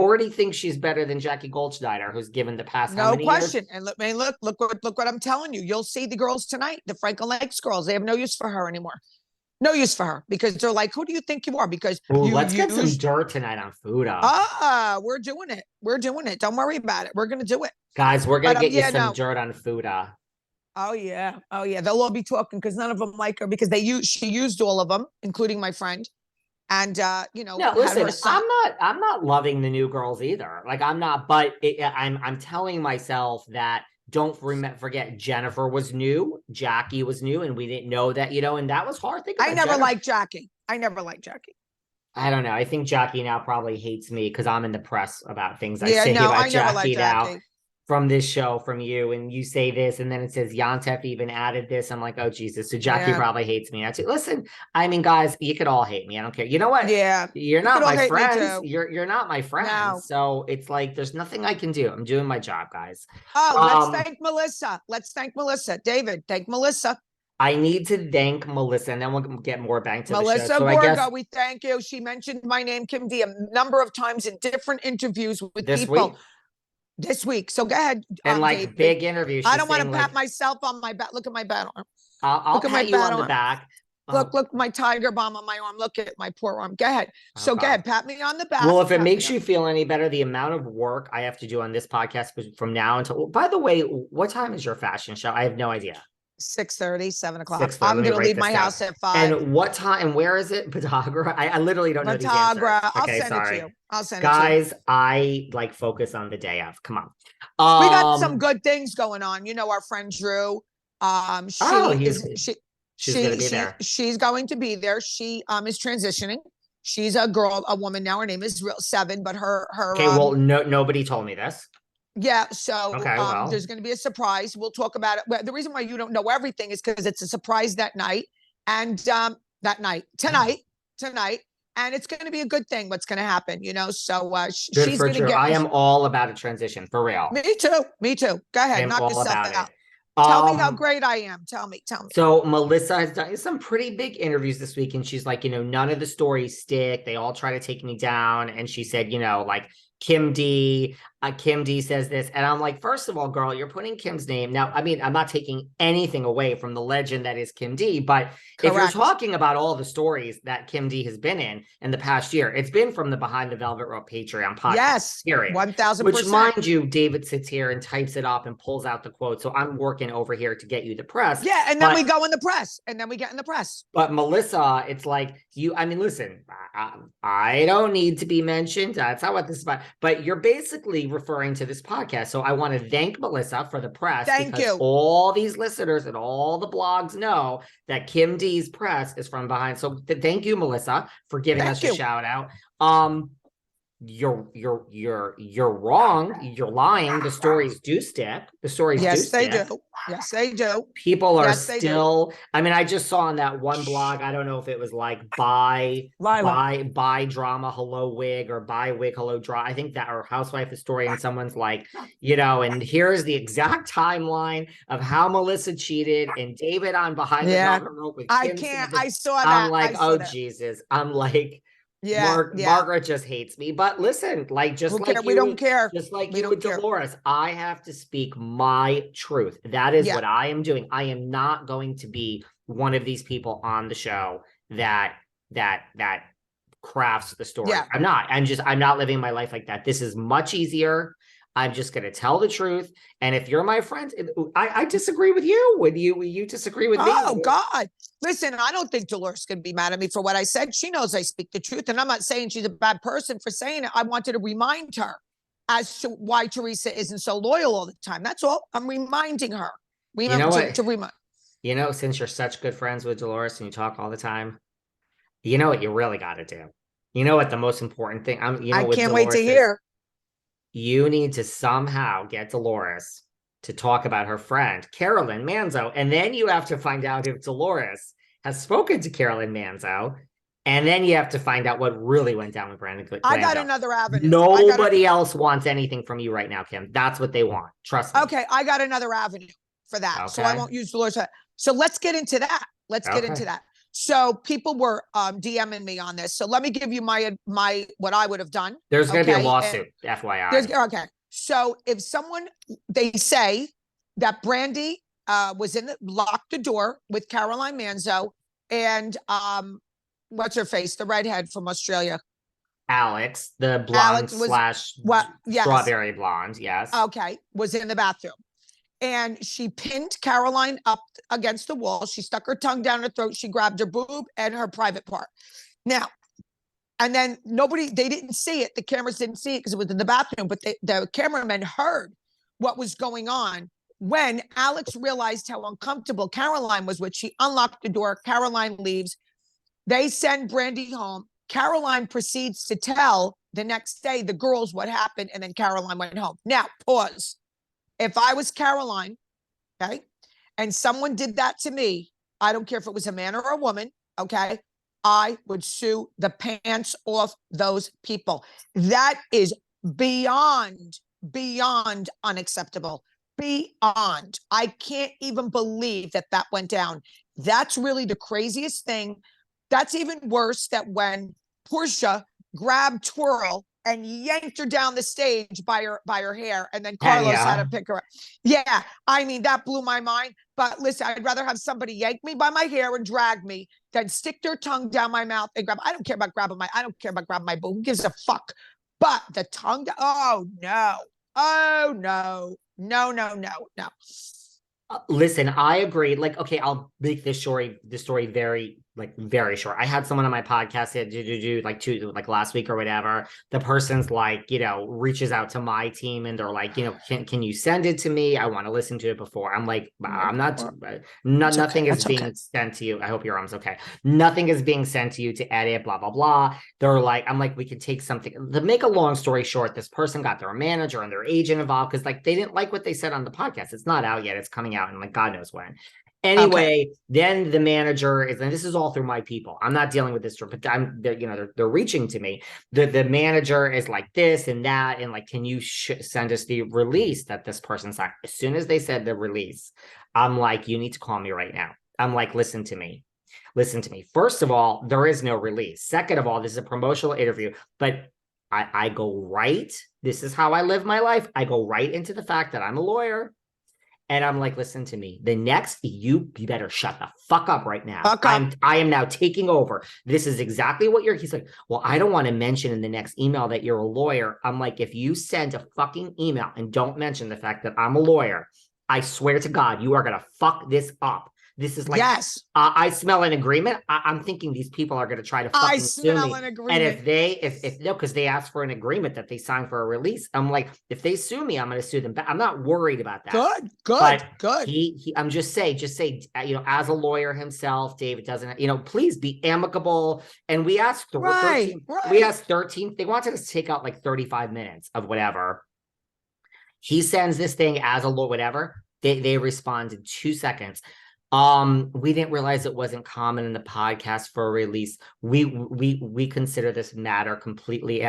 already think she's better than Jackie Goldschneider, who's given the past how No many question. years? And look what I'm telling you. You'll see the girls tonight, the Franklin Lakes girls. They have no use for her anymore. No use for her because they're like, who do you think you are? Because Ooh, you let's get some dirt tonight on Fuda. we're doing it. We're doing it. Don't worry about it. We're gonna do it. Guys, we're gonna get you some dirt on Fuda. Oh yeah. Oh yeah. They'll all be talking because none of them like her because she used all of them, including my friend. And no, listen, I'm not loving the new girls either. Like I'm not, but I'm telling myself that don't forget Jennifer was new, Jackie was new, and we didn't know that, and that was hard. I never liked Jackie. I never liked Jackie. I don't know. I think Jackie now probably hates me because I'm in the press about things I say about Jackie now. From this show, from you, and you say this, and then it says Yontef even added this. I'm like, oh Jesus! So Jackie probably hates me. Listen, I mean, guys, you could all hate me. I don't care. You know what? Yeah, you're not my friends. You're not my friends. No. So it's like there's nothing I can do. I'm doing my job, guys. Oh, let's thank Melissa. Let's thank Melissa. David, thank Melissa. I need to thank Melissa, and then we'll get more back to Melissa the show. Melissa Gorga, we thank you. She mentioned my name, Kim D, a number of times in different interviews with people. This week. So go ahead. And David, big interview. I don't want to pat myself on my back. Look at my bat arm. I'll pat you on the back. Look, my tiger bomb on my arm. Look at my poor arm. Go ahead. So go ahead, pat me on the back. Well, if it makes you feel any better, the amount of work I have to do on this podcast from now until, by the way, what time is your fashion show? I have no idea. 6:30, 7 o'clock. I'm going to leave my house at 5. And what time and where is it? Patagra? I literally don't know these answers. I'll send it to you. I'll send Guys, it to you. I focus on the day of. Come on. We got some good things going on. Our friend Drew. She's going to be there. She's going to be there. She is transitioning. She's a woman now. Her name is Seven, but her. Okay, well, nobody told me this. Yeah, so there's going to be a surprise. We'll talk about it. Well, the reason why you don't know everything is because it's a surprise that night and tonight, and it's going to be a good thing. What's going to happen, So she's going to get. I am all about a transition for real. Me too. Go ahead, knock yourself out. Tell me how great I am. Tell me. So Melissa has done some pretty big interviews this week, and she's like, none of the stories stick. They all try to take me down, and she said, like. Kim D says this, and I'm like, first of all, girl, you're putting Kim's name. Now, I mean, I'm not taking anything away from the legend that is Kim D, but if you're talking about all the stories that Kim D has been in the past year, it's been from the Behind the Velvet Rope Patreon podcast. Yes, 1,000%. Which, mind you, David sits here and types it up and pulls out the quote. So I'm working over here to get you the press. Yeah, and then we go in the press, and then we get in the press. But Melissa, it's like listen, I don't need to be mentioned. That's not what this is about. But you're basically referring to this podcast. So I want to thank Melissa for the press. Thank you. All these listeners and all the blogs know that Kim D's press is from behind. So thank you, Melissa, for giving us a shout out. You're wrong. You're lying. The stories do stick. The stories do stick. Yes, they do. People are still. I mean, I just saw on that one blog. I don't know if it was like buy drama, hello wig, or buy wig, hello drama. I think that or housewife historian. Someone's like, and here's the exact timeline of how Melissa cheated and David on Behind the Velvet Rope with Kim. I saw that. I'm like, Jesus. I'm like. Margaret just hates me. But listen, we don't care. Just like you with Dolores, I have to speak my truth. That is what I am doing. I am not going to be one of these people on the show that crafts the story. Yeah. I'm not. I'm not living my life like that. This is much easier. I'm just going to tell the truth. And if you're my friend, I disagree with you. Will you disagree with me? Oh, God. Listen, I don't think Dolores can be mad at me for what I said. She knows I speak the truth. And I'm not saying she's a bad person for saying it. I wanted to remind her as to why Teresa isn't so loyal all the time. That's all. I'm reminding her. To remind. Since you're such good friends with Dolores and you talk all the time, you know what you really got to do? You know what the most important thing? I can't wait to hear. You need to somehow get Dolores to talk about her friend, Carolyn Manzo. And then you have to find out if Dolores has spoken to Carolyn Manzo. And then you have to find out what really went down with Brandon. I got another avenue. Nobody else wants anything from you right now, Kim. That's what they want. Trust me. Okay, I got another avenue for that. Okay. So I won't use Dolores. So let's get into that. Get into that. So people were DMing me on this. So let me give you my what I would have done. There's going to be a Okay? lawsuit, There's FYI. okay. So if they say that Brandy locked the door with Caroline Manzo and what's her face, the redhead from Australia, Alex, the blonde Alex was slash yes, strawberry blonde, yes. okay, was in the bathroom. And she pinned Caroline up against the wall. She stuck her tongue down her throat. She grabbed her boob and her private part. Now, and then they didn't see it. The cameras didn't see it because it was in the bathroom, but the cameramen heard what was going on. When Alex realized how uncomfortable Caroline was with, she unlocked the door. Caroline leaves. They send Brandy home. Caroline proceeds to tell the next day the girls what happened, and then Caroline went home. Now, pause. If I was Caroline, okay, and someone did that to me, I don't care if it was a man or a woman, okay, I would sue the pants off those people. That is beyond unacceptable. Beyond. I can't even believe that went down. That's really the craziest thing. That's even worse that when Portia grabbed Twirl and yanked her down the stage by her hair, and then Carlos had to pick her up. Yeah, I mean, that blew my mind. But listen, I'd rather have somebody yank me by my hair and drag me than stick their tongue down my mouth and grab. I don't care about grabbing my boo. Who gives a fuck? But the tongue, oh no. Oh no. No. Listen, I agree. Like, okay, I'll make this story very short. I had someone on my podcast that do like last week or whatever. The person's like, reaches out to my team and they're like, can you send it to me? I want to listen to it before. I'm like, I'm not, nothing is being sent to you. I hope your arm's okay. Nothing is being sent to you to edit, blah, blah, blah. They're like, I'm like, we could take something. To make a long story short, this person got their manager and their agent involved because like they didn't like what they said on the podcast. It's not out yet. It's coming out in like God knows when. Anyway, then the manager is, and this is all through my people. I'm not dealing with this, but they're reaching to me. The manager is like this and that, and like, can you send us the release that this person signed? As soon as they said the release, I'm like, you need to call me right now. I'm like, listen to me. First of all, there is no release. Second of all, this is a promotional interview, but I go right. This is how I live my life. I go right into the fact that I'm a lawyer. And I'm like, listen to me. The next, you better shut the fuck up right now. I am now taking over. This is exactly what he's like, well, I don't want to mention in the next email that you're a lawyer. I'm like, if you send a fucking email and don't mention the fact that I'm a lawyer, I swear to God, you are going to fuck this up. This is like, yes, I smell an agreement. I'm thinking these people are going to try to fucking sue me. An agreement. And if no, because they asked for an agreement that they signed for a release. I'm like, if they sue me, I'm going to sue them back. I'm not worried about that. Good. I'm just say, as a lawyer himself, David doesn't, please be amicable. And we asked, we asked 13, they wanted us to take out like 35 minutes of whatever. He sends this thing as a lawyer, whatever. They respond in 2 seconds. We didn't realize it wasn't common in the podcast for a release. We consider this matter completely